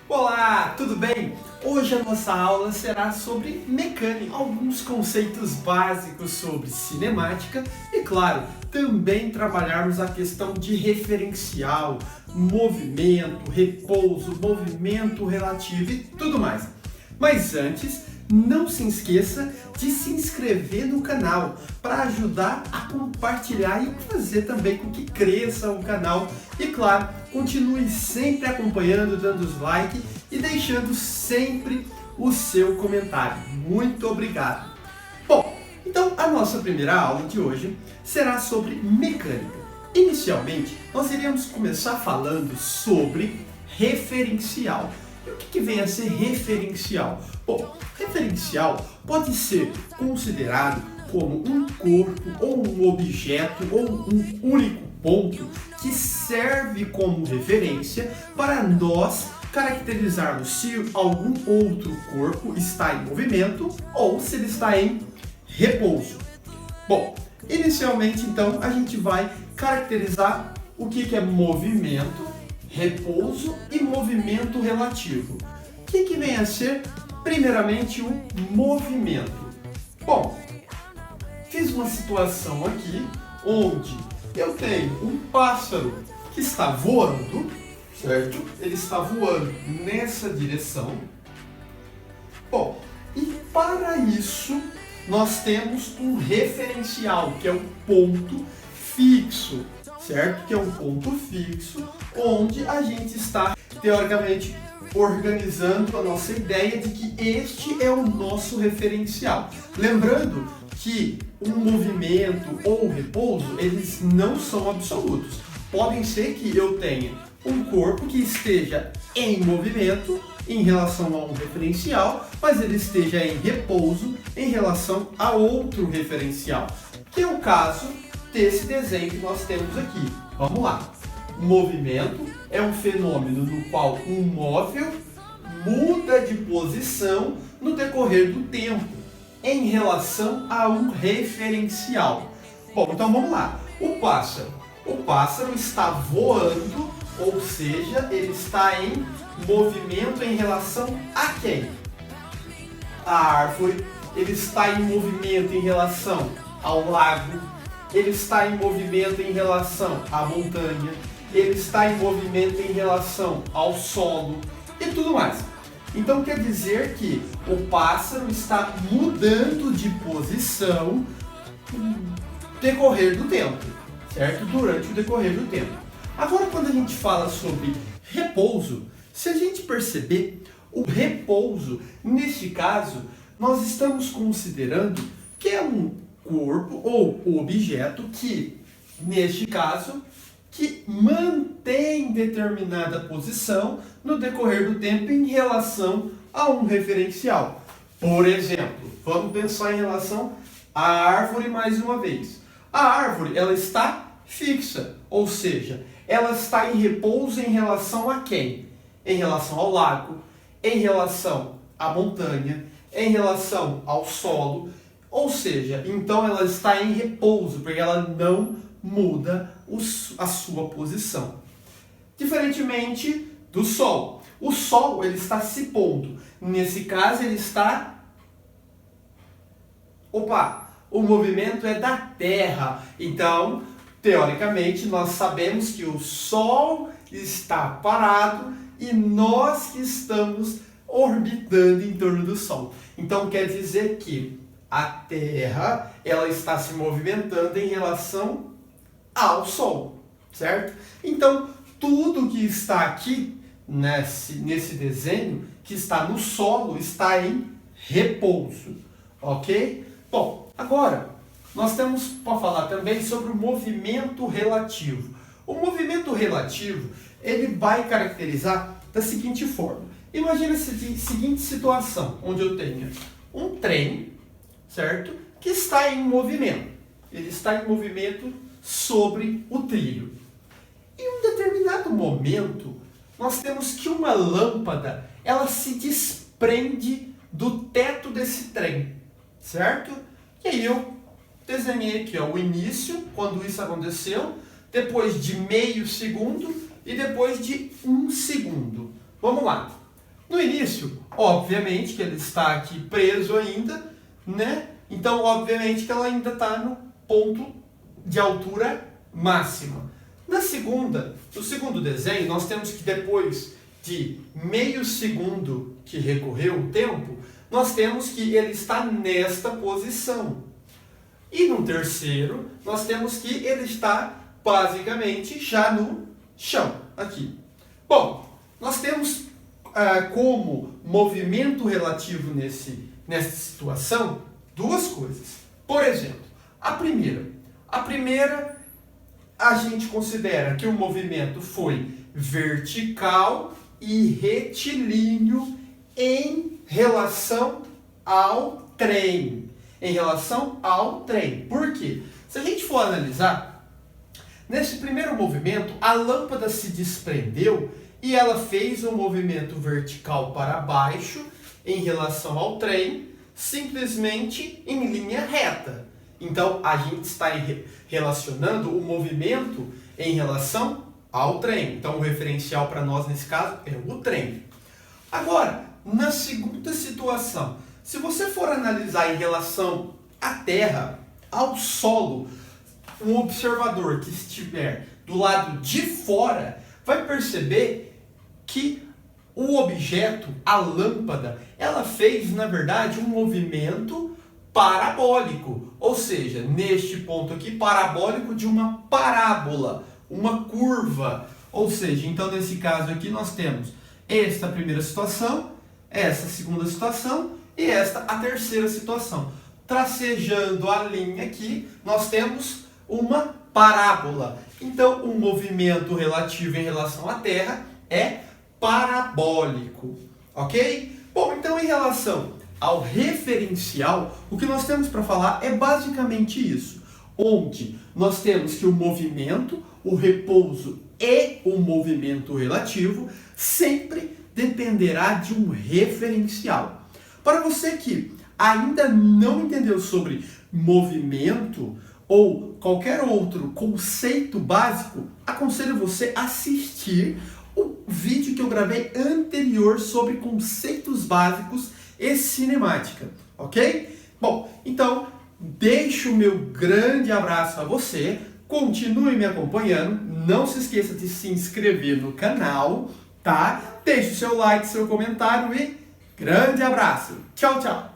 Olá, tudo bem? Hoje a nossa aula será sobre mecânica, alguns conceitos básicos sobre cinemática e, claro, também trabalharmos a questão de referencial, movimento, repouso, movimento relativo e tudo mais. Mas antes, não se esqueça de se inscrever no canal para ajudar a compartilhar e fazer também com que cresça o canal. E claro, continue sempre acompanhando, dando os likes e deixando sempre o seu comentário. Muito obrigado! Bom, então a nossa primeira aula de hoje será sobre mecânica. Inicialmente, nós iremos começar falando sobre referencial. E o que vem a ser referencial? Bom, referencial pode ser considerado como um corpo ou um objeto ou um único ponto que serve como referência para nós caracterizarmos se algum outro corpo está em movimento ou se ele está em repouso. Bom, inicialmente então a gente vai caracterizar o que é movimento, repouso e movimento relativo. O que vem a ser, primeiramente, o movimento? Bom, fiz uma situação aqui onde eu tenho um pássaro que está voando, certo? Ele está voando nessa direção. Bom, e para isso nós temos um referencial, que é um ponto fixo, certo? Que é um ponto fixo onde a gente está, teoricamente, organizando a nossa ideia de que este é o nosso referencial. Lembrando que um movimento ou repouso, eles não são absolutos. Podem ser que eu tenha um corpo que esteja em movimento em relação a um referencial, mas ele esteja em repouso em relação a outro referencial, que é o caso desse desenho que nós temos aqui. Vamos lá. Movimento é um fenômeno no qual um móvel muda de posição no decorrer do tempo em relação a um referencial. Bom, então vamos lá. O pássaro está voando, ou seja, ele está em movimento em relação a quem? A árvore. Ele está em movimento em relação ao lago. Ele está em movimento em relação à montanha, ele está em movimento em relação ao solo e tudo mais. Então quer dizer que o pássaro está mudando de posição no decorrer do tempo, certo? Durante o decorrer do tempo. Agora, quando a gente fala sobre repouso, se a gente perceber, o repouso, neste caso, nós estamos considerando que é um corpo ou objeto que, neste caso, que mantém determinada posição no decorrer do tempo em relação a um referencial. Por exemplo, vamos pensar em relação à árvore mais uma vez. A árvore, ela está fixa, ou seja, ela está em repouso em relação a quem? Em relação ao lago, em relação à montanha, em relação ao solo. Ou seja, então ela está em repouso, porque ela não muda a sua posição. Diferentemente do Sol. O Sol, ele está se pondo. Nesse caso, ele está... o movimento é da Terra. Então, teoricamente, nós sabemos que o Sol está parado e nós que estamos orbitando em torno do Sol. Então, quer dizer que a Terra, ela está se movimentando em relação ao Sol, certo? Então, tudo que está aqui nesse desenho, que está no solo, está em repouso, ok? Bom, agora, nós temos para falar também sobre o movimento relativo. O movimento relativo, ele vai caracterizar da seguinte forma. Imagina a seguinte situação, onde eu tenho um trem, certo? Que está em movimento. Ele está em movimento sobre o trilho. Em um determinado momento, nós temos que uma lâmpada, ela se desprende do teto desse trem, certo? E aí eu desenhei aqui ó, o início, quando isso aconteceu, depois de meio segundo e depois de 1 segundo. Vamos lá. No início, obviamente que ele está aqui preso ainda, né? Então, obviamente que ela ainda está no ponto de altura máxima. No segundo desenho, nós temos que depois de meio segundo que recorreu o tempo, nós temos que ele está nesta posição. E no terceiro, nós temos que ele está basicamente já no chão, aqui. Bom, nós temos como movimento relativo nessa situação duas coisas. Por exemplo, a primeira a gente considera que o movimento foi vertical e retilíneo em relação ao trem. Em relação ao trem. Por quê? Se a gente for analisar, nesse primeiro movimento, a lâmpada se desprendeu e ela fez um movimento vertical para baixo em relação ao trem, simplesmente em linha reta. Então, a gente está relacionando o movimento em relação ao trem. Então, o referencial para nós, nesse caso, é o trem. Agora, na segunda situação, se você for analisar em relação à Terra, ao solo, um observador que estiver do lado de fora vai perceber que o objeto, a lâmpada, ela fez, na verdade, um movimento parabólico. Ou seja, neste ponto aqui, parabólico de uma parábola, uma curva. Ou seja, então nesse caso aqui nós temos esta primeira situação, essa segunda situação e esta a terceira situação. Tracejando a linha aqui, nós temos uma parábola. Então, o movimento relativo em relação à Terra é parabólico, ok? Bom, então em relação ao referencial, o que nós temos para falar é basicamente isso, onde nós temos que o movimento, o repouso e o movimento relativo sempre dependerá de um referencial. Para você que ainda não entendeu sobre movimento ou qualquer outro conceito básico, aconselho você a assistir o vídeo que eu gravei anterior sobre conceitos básicos e cinemática, ok? Bom, então deixo o meu grande abraço a você, continue me acompanhando, não se esqueça de se inscrever no canal, tá? Deixe o seu like, seu comentário e grande abraço. Tchau, tchau!